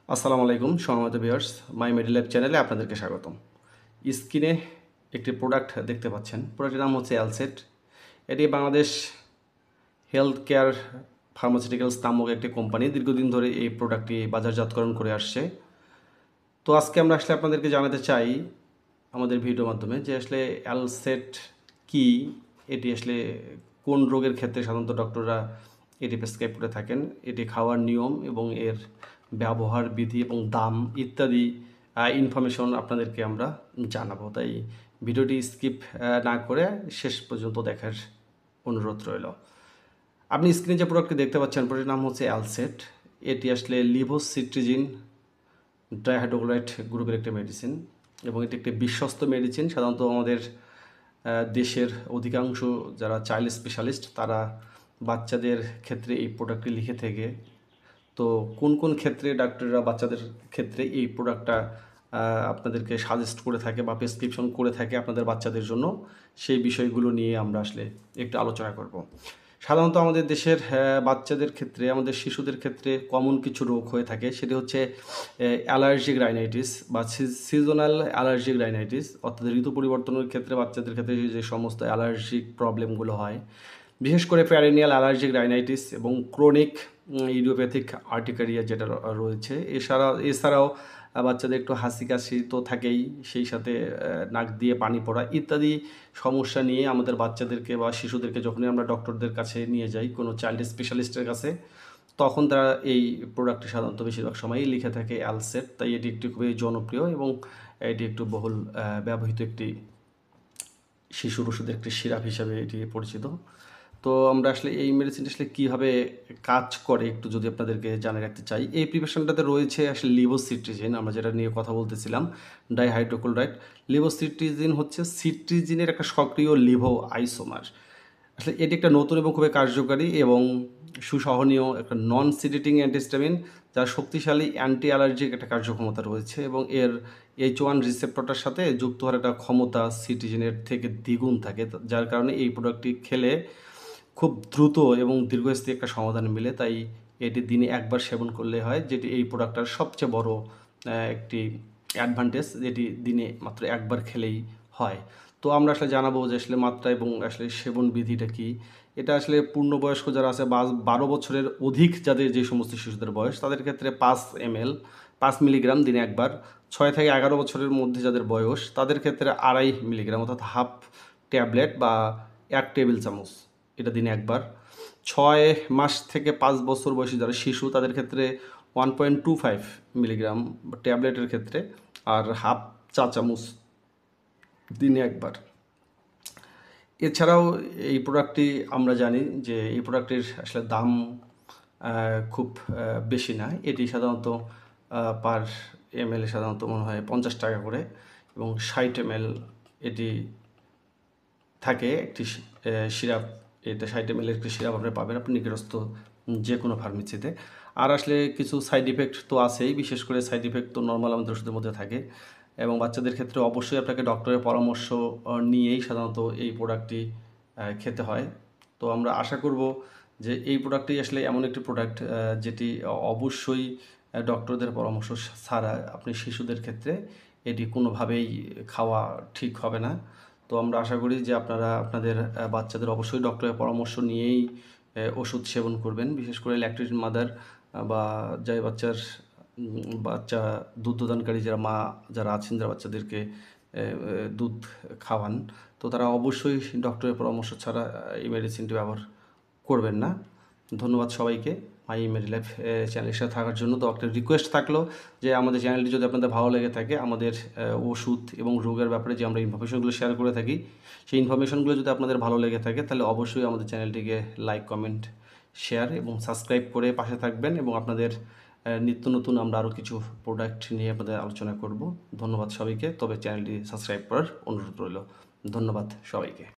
আসসালামু আলাইকুম সম্মানিত ভিউয়ার্স, মাই মেডিল্যাব চ্যানেলে আপনাদেরকে স্বাগতম। স্ক্রিনে একটি প্রোডাক্ট দেখতে পাচ্ছেন। প্রোডাক্টের নাম হচ্ছে অ্যালসেট। এটি বাংলাদেশ হেলথ কেয়ার ফার্মাসিউটিক্যালস নামক একটি কোম্পানি দীর্ঘদিন ধরে এই প্রোডাক্টটি বাজারজাতকরণ করে আসছে। তো আজকে আমরা আপনাদেরকে জানাতে চাই আমাদের ভিডিওর মাধ্যমে যে অ্যালসেট কি, এটি কোন রোগের ক্ষেত্রে সাধারণত ডক্টররা এটি প্রেসক্রাইব করে থাকেন, এটি খাওয়ার নিয়ম এবং এর ব্যবহার বিধি এবং দাম ইত্যাদি ইনফরমেশন আপনাদেরকে আমরা জানাবো। তাই ভিডিওটি স্কিপ না করে শেষ পর্যন্ত দেখার অনুরোধ রইল। আপনি স্ক্রিনে যে প্রোডাক্টটি দেখতে পাচ্ছেন, প্রোডাক্টের নাম হচ্ছে অ্যালসেট। এটি লিভোসিট্রিজিন ট্রাইহাইড্রোক্লোরাইড গ্রুপের একটি মেডিসিন এবং এটি একটি বিশ্বস্ত মেডিসিন। সাধারণত আমাদের দেশের অধিকাংশ যারা চাইল্ড স্পেশালিস্ট তারা বাচ্চাদের ক্ষেত্রে এই প্রোডাক্টটি লিখে থাকে। তো কোন কোন ক্ষেত্রে ডাক্তাররা বাচ্চাদের ক্ষেত্রে এই প্রোডাক্টটা আপনাদেরকে সাজেস্ট করে থাকে বা প্রেসক্রিপশন করে থাকে আপনাদের বাচ্চাদের জন্য, সেই বিষয়গুলো নিয়ে আমরা একটু আলোচনা করব। সাধারণত আমাদের দেশের বাচ্চাদের ক্ষেত্রে, আমাদের শিশুদের ক্ষেত্রে কমন কিছু রোগ হয়ে থাকে, সেটি হচ্ছে অ্যালার্জিক রাইনাইটিস বা সিজনাল অ্যালার্জিক রাইনাইটিস। অর্থাৎ ঋতু পরিবর্তনের ক্ষেত্রে বাচ্চাদের ক্ষেত্রে যে সমস্ত অ্যালার্জিক প্রবলেমগুলো হয়, বিশেষ করে প্যারেনিয়াল অ্যালার্জিক রাইনাইটিস এবং ক্রনিক ইডিওপ্যাথিক আর্টিকারিয়া যেটা রয়েছে। এছাড়াও বাচ্চাদের একটু হাসি কাশি তো থাকেই, সেই সাথে নাক দিয়ে পানি পড়া ইত্যাদি সমস্যা নিয়ে আমাদের বাচ্চাদেরকে বা শিশুদেরকে যখনই আমরা ডক্টরদের কাছে নিয়ে যাই, কোনো চাইল্ড স্পেশালিস্টের কাছে, তখন তারা এই প্রোডাক্টটি সাধারণত বেশিরভাগ সময়ই লিখে থাকে অ্যালসেট। তাই এটি একটি খুবই জনপ্রিয় এবং এটি একটু বহুল ব্যবহৃত একটি শিশুর ওষুধের একটি সিরাপ হিসাবে এটি পরিচিত। তো আমরা এই মেডিসিনটা কীভাবে কাজ করে একটু যদি আপনাদেরকে জানিয়ে রাখতে চাই। এই প্রিপারেশনটাতে রয়েছে লিভোসিট্রিজিন, আমরা যেটা নিয়ে কথা বলতেছিলাম, ডাইহাইড্রোক্লোরাইড। লিভোসিট্রিজিন হচ্ছে সিট্রিজিনের একটা সক্রিয় লিভো আইসোমার। এটি একটা নতুন এবং খুবই কার্যকারী এবং সুসহনীয় একটা নন সিডেটিং অ্যান্টিহিস্টামিন, যার শক্তিশালী অ্যান্টি অ্যালার্জিক একটা কার্যক্ষমতা রয়েছে এবং এর H1 রিসেপ্টরটার সাথে যুক্ত হওয়ার একটা ক্ষমতা সিট্রিজিনের থেকে দ্বিগুণ থাকে, যার কারণে এই প্রোডাক্টটি খেলে খুব দ্রুত এবং দীর্ঘস্থায়ী একটা সমাধান মিলে। তাই এটি দিনে একবার সেবন করলে হয়, যেটি এই প্রোডাক্টটার সবচেয়ে বড় একটি অ্যাডভান্টেজ, যেটি দিনে মাত্র একবার খেলেই হয়। তো আমরা জানাবো যে মাত্রা এবং সেবন বিধিটা কী। এটা পূর্ণবয়স্ক যারা আছে, 12 বছরের অধিক যাদের যে সমস্ত শিশুদের বয়স, তাদের ক্ষেত্রে 5 ml 5 মিলিগ্রাম দিনে একবার। 6 থেকে 11 বছরের মধ্যে যাদের বয়স, তাদের ক্ষেত্রে 2.5 মিলিগ্রাম অর্থাৎ হাফ ট্যাবলেট বা 1 টেবিল চামচ, এটা দিনে একবার। 6 মাস থেকে 5 বছর বয়সী যারা শিশু, তাদের ক্ষেত্রে 1.25 মিলিগ্রাম ট্যাবলেটের ক্ষেত্রে, আর হাফ চা চামচ দিনে একবার। এছাড়াও এই প্রোডাক্টটি আমরা জানি যে এই প্রোডাক্টের দাম খুব বেশি না। এটি সাধারণত পার ml সাধারণত মনে হয় 50 টাকা করে এবং 60 ml এটি থাকে একটি সিরাপ। এটা 60 ml একটি সিরাপ আপনি পাবেন আপনি নিকটস্থ যে কোনো ফার্মেসিতে। আর কিছু সাইড ইফেক্ট তো আছেই, বিশেষ করে সাইড ইফেক্ট তো নর্মাল আমাদের ওষুধের মধ্যে থাকে এবং বাচ্চাদের ক্ষেত্রে অবশ্যই আপনাকে ডক্টরের পরামর্শ নিয়েই সাধারণত এই প্রোডাক্টটি খেতে হয়। তো আমরা আশা করব যে এই প্রোডাক্টটি এমন একটি প্রোডাক্ট যেটি অবশ্যই ডক্টরদের পরামর্শ ছাড়া আপনি শিশুদের ক্ষেত্রে এটি কোনোভাবেই খাওয়া ঠিক হবে না। তো আমরা আশা করি যে আপনারা আপনাদের বাচ্চাদের অবশ্যই ডক্টরের পরামর্শ নিয়েই ওষুধ সেবন করবেন। বিশেষ করে ল্যাকটেটিং মাদার বা বাচ্চা দুগ্ধদানকারী যারা আছেন, যারা বাচ্চাদেরকে দুধ খাওয়ান, তো তারা অবশ্যই ডক্টরের পরামর্শ ছাড়া এই মেডিসিনটি ব্যবহার করবেন না। ধন্যবাদ সবাইকে মাই মেডিলাইফ চ্যানেলের সাথে থাকার জন্য। তো একটা রিকোয়েস্ট থাকলো যে আমাদের চ্যানেলটি যদি আপনাদের ভালো লেগে থাকে, আমাদের ওষুধ এবং রোগের ব্যাপারে যে আমরা ইনফরমেশনগুলো শেয়ার করে থাকি, সেই ইনফরমেশনগুলো যদি আপনাদের ভালো লেগে থাকে, তাহলে অবশ্যই আমাদের চ্যানেলটিকে লাইক, কমেন্ট, শেয়ার এবং সাবস্ক্রাইব করে পাশে থাকবেন এবং আপনাদের নিত্য নতুন আমরা আরও কিছু প্রোডাক্ট নিয়ে আপনাদের আলোচনা করব। ধন্যবাদ সবাইকে। তবে চ্যানেলটি সাবস্ক্রাইব করার অনুরোধ রইল। ধন্যবাদ সবাইকে।